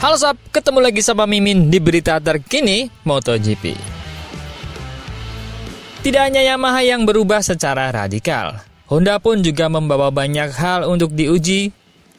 Halo sob, ketemu lagi sama Mimin di berita terkini MotoGP. Tidak hanya Yamaha yang berubah secara radikal, Honda pun juga membawa banyak hal untuk diuji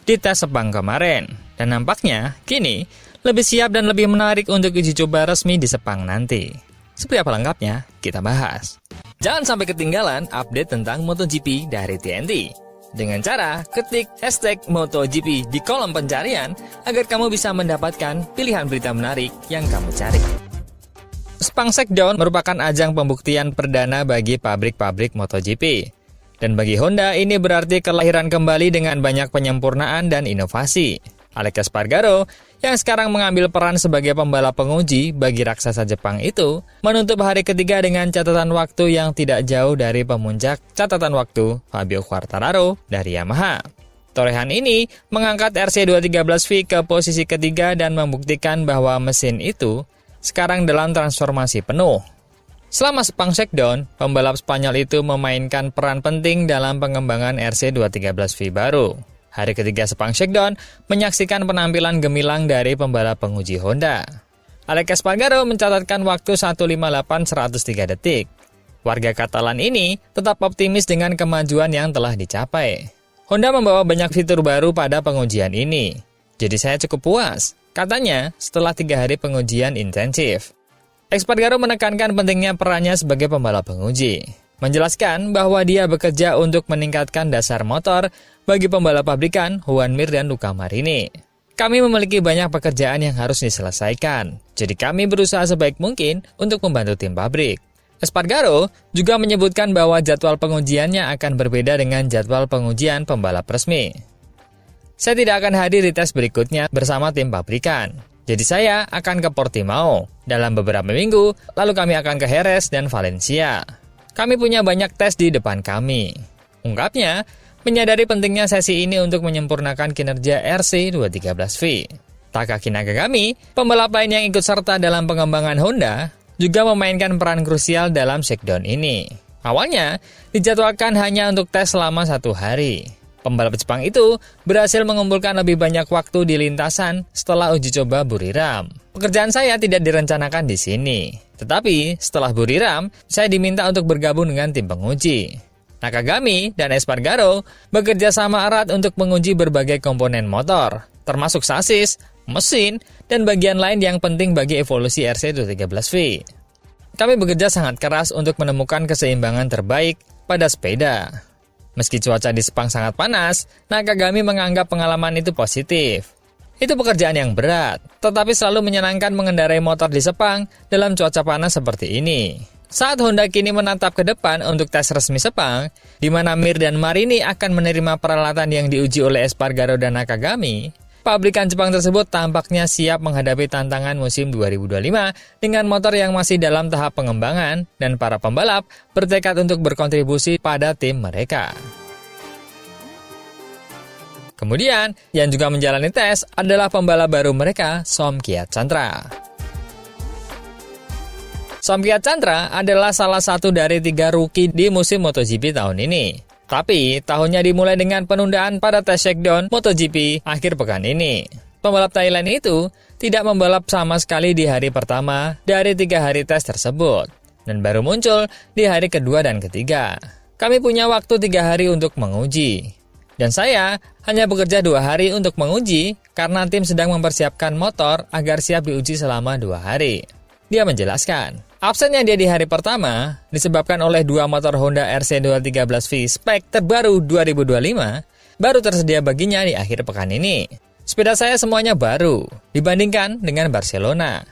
di tes Sepang kemarin. Dan nampaknya kini lebih siap dan lebih menarik untuk uji coba resmi di Sepang nanti. Seperti apa lengkapnya, kita bahas. Jangan sampai ketinggalan update tentang MotoGP dari TNT. Dengan cara ketik hashtag MotoGP di kolom pencarian agar kamu bisa mendapatkan pilihan berita menarik yang kamu cari. Sepang Shakedown merupakan ajang pembuktian perdana bagi pabrik-pabrik MotoGP. Dan bagi Honda ini berarti kelahiran kembali dengan banyak penyempurnaan dan inovasi. Alex Espargaro yang sekarang mengambil peran sebagai pembalap penguji bagi raksasa Jepang itu menutup hari ketiga dengan catatan waktu yang tidak jauh dari pemuncak catatan waktu Fabio Quartararo dari Yamaha. Torehan ini mengangkat RC213V ke posisi ketiga dan membuktikan bahwa mesin itu sekarang dalam transformasi penuh. Selama Sepang Shakedown, pembalap Spanyol itu memainkan peran penting dalam pengembangan RC213V baru. Hari ketiga Sepang Shakedown menyaksikan penampilan gemilang dari pembalap penguji Honda. Alex Espargaro mencatatkan waktu 1:58.103 detik. Warga Katalan ini tetap optimis dengan kemajuan yang telah dicapai. Honda membawa banyak fitur baru pada pengujian ini. Jadi saya cukup puas, katanya setelah 3 hari pengujian intensif. Espargaro menekankan pentingnya perannya sebagai pembalap penguji. Menjelaskan bahwa dia bekerja untuk meningkatkan dasar motor bagi pembalap pabrikan Juan Mir dan Luca Marini. Kami memiliki banyak pekerjaan yang harus diselesaikan, jadi kami berusaha sebaik mungkin untuk membantu tim pabrik. Espargaro juga menyebutkan bahwa jadwal pengujiannya akan berbeda dengan jadwal pengujian pembalap resmi. Saya tidak akan hadir di tes berikutnya bersama tim pabrikan, jadi saya akan ke Portimao dalam beberapa minggu, lalu kami akan ke Jerez dan Valencia. Kami punya banyak tes di depan kami. Ungkapnya, menyadari pentingnya sesi ini untuk menyempurnakan kinerja RC213V. Takaki Nakagami, pembalap lain yang ikut serta dalam pengembangan Honda, juga memainkan peran krusial dalam shakedown ini. Awalnya, dijadwalkan hanya untuk tes selama 1 hari. Pembalap Jepang itu berhasil mengumpulkan lebih banyak waktu di lintasan setelah uji coba Buriram. Pekerjaan saya tidak direncanakan di sini. Tetapi setelah Buriram, saya diminta untuk bergabung dengan tim penguji. Nakagami dan Espargaro bekerja sama erat untuk menguji berbagai komponen motor, termasuk sasis, mesin, dan bagian lain yang penting bagi evolusi RC213V. Kami bekerja sangat keras untuk menemukan keseimbangan terbaik pada sepeda. Meski cuaca di Sepang sangat panas, Nakagami menganggap pengalaman itu positif. Itu pekerjaan yang berat, tetapi selalu menyenangkan mengendarai motor di Sepang dalam cuaca panas seperti ini. Saat Honda kini menatap ke depan untuk tes resmi Sepang, di mana Mir dan Marini akan menerima peralatan yang diuji oleh Espargaro dan Nakagami, pabrikan Jepang tersebut tampaknya siap menghadapi tantangan musim 2025 dengan motor yang masih dalam tahap pengembangan dan para pembalap bertekad untuk berkontribusi pada tim mereka. Kemudian, yang juga menjalani tes adalah pembalap baru mereka, Somkhiat Chantra. Somkhiat Chantra adalah salah satu dari 3 rookie di musim MotoGP tahun ini. Tapi, tahunnya dimulai dengan penundaan pada tes shakedown MotoGP akhir pekan ini. Pembalap Thailand itu tidak membalap sama sekali di hari pertama dari 3 hari tes tersebut, dan baru muncul di hari kedua dan ketiga. Kami punya waktu 3 hari untuk menguji. Dan saya hanya bekerja 2 hari untuk menguji karena tim sedang mempersiapkan motor agar siap diuji selama 2 hari. Dia menjelaskan, absennya dia di hari pertama disebabkan oleh 2 motor Honda RC213V spek terbaru 2025 baru tersedia baginya di akhir pekan ini. Sepeda saya semuanya baru dibandingkan dengan Barcelona.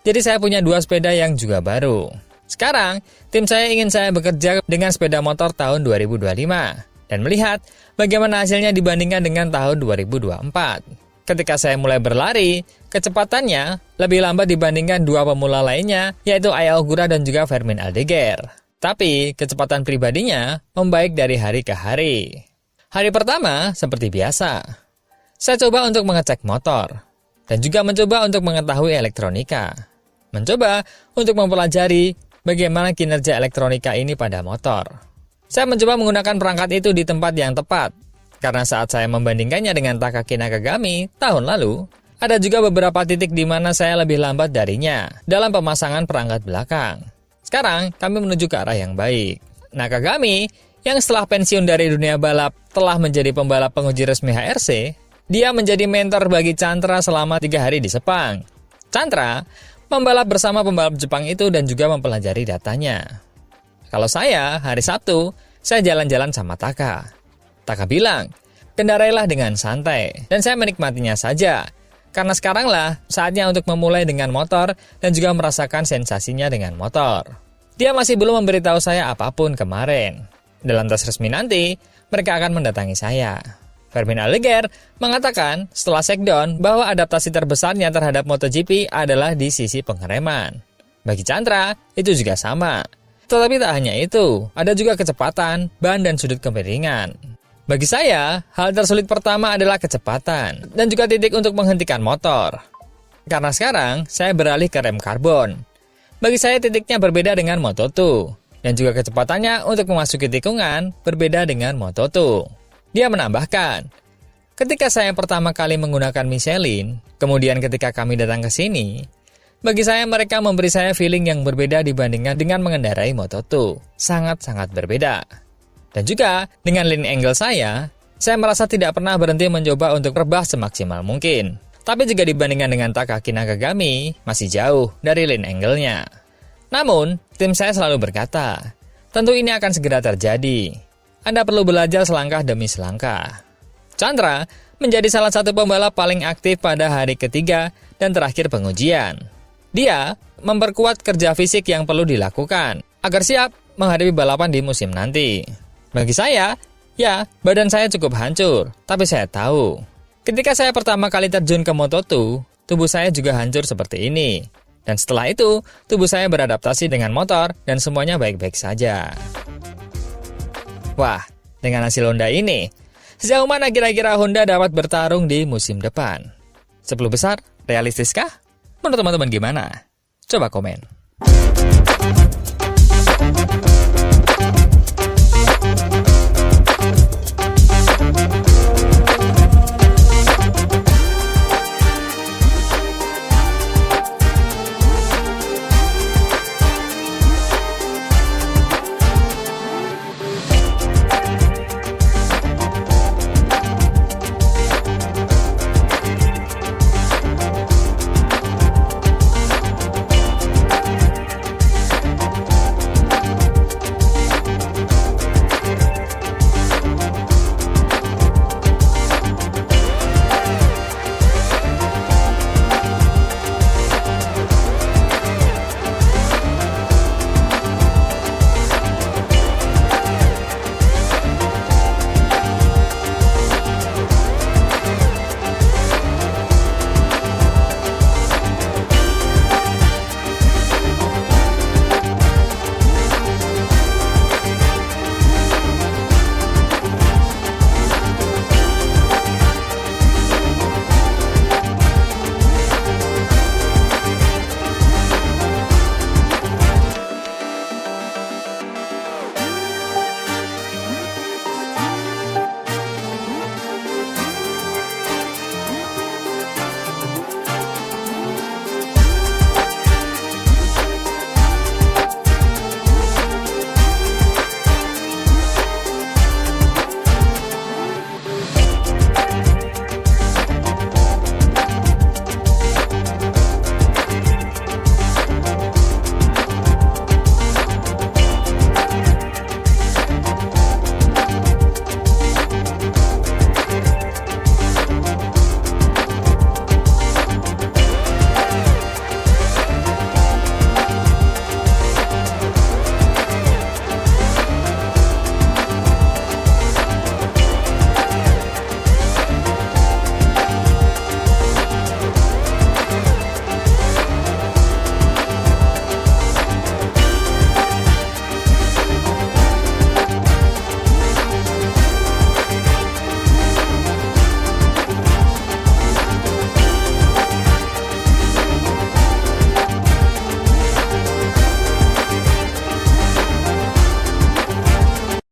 Jadi saya punya 2 sepeda yang juga baru. Sekarang, tim saya ingin saya bekerja dengan sepeda motor tahun 2025 dan melihat bagaimana hasilnya dibandingkan dengan tahun 2024. Ketika saya mulai berlari, kecepatannya lebih lambat dibandingkan 2 pemula lainnya, yaitu Ayao Gura dan juga Fermin Aldeguer. Tapi, kecepatan pribadinya membaik dari hari ke hari. Hari pertama, seperti biasa. Saya coba untuk mengecek motor, dan juga mencoba untuk mengetahui elektronika. Mencoba untuk mempelajari bagaimana kinerja elektronika ini pada motor. Saya mencoba menggunakan perangkat itu di tempat yang tepat, karena saat saya membandingkannya dengan Takaki Nakagami tahun lalu, Ada juga beberapa titik di mana saya lebih lambat darinya dalam pemasangan perangkat belakang. Sekarang, kami menuju ke arah yang baik. Nakagami, yang setelah pensiun dari dunia balap telah menjadi pembalap penguji resmi HRC, dia menjadi mentor bagi Chantra selama 3 hari di Sepang. Chantra membalap bersama pembalap Jepang itu dan juga mempelajari datanya. Kalau saya, hari Sabtu, saya jalan-jalan sama Taka. Taka bilang, kendarailah dengan santai, dan saya menikmatinya saja. Karena sekaranglah saatnya untuk memulai dengan motor dan juga merasakan sensasinya dengan motor. Dia masih belum memberitahu saya apapun kemarin. Dalam tes resmi nanti, mereka akan mendatangi saya. Fermin Alliger mengatakan setelah shakedown bahwa adaptasi terbesarnya terhadap MotoGP adalah di sisi pengereman. Bagi Chantra, itu juga sama. Tetapi tak hanya itu, ada juga kecepatan, ban dan sudut kemiringan. Bagi saya, hal tersulit pertama adalah kecepatan dan juga titik untuk menghentikan motor. Karena sekarang, saya beralih ke rem karbon. Bagi saya titiknya berbeda dengan Moto2, dan juga kecepatannya untuk memasuki tikungan berbeda dengan Moto2. Dia menambahkan, ketika saya pertama kali menggunakan Michelin, kemudian ketika kami datang ke sini, bagi saya mereka memberi saya feeling yang berbeda dibandingkan dengan mengendarai Moto2. Sangat-sangat berbeda. Dan juga, dengan lean angle saya merasa tidak pernah berhenti mencoba untuk rebah semaksimal mungkin. Tapi jika dibandingkan dengan Takaki Nakagami, masih jauh dari lean angle-nya. Namun, tim saya selalu berkata, tentu ini akan segera terjadi. Anda perlu belajar selangkah demi selangkah. Chantra menjadi salah satu pembalap paling aktif pada hari ketiga dan terakhir pengujian. Dia memperkuat kerja fisik yang perlu dilakukan agar siap menghadapi balapan di musim nanti. Bagi saya, ya, badan saya cukup hancur, tapi saya tahu. Ketika saya pertama kali terjun ke Moto2, tubuh saya juga hancur seperti ini. Dan setelah itu, tubuh saya beradaptasi dengan motor dan semuanya baik-baik saja. Wah, dengan hasil Honda ini, sejauh mana kira-kira Honda dapat bertarung di musim depan? 10 besar, realistiskah? Menurut teman-teman gimana? Coba komen.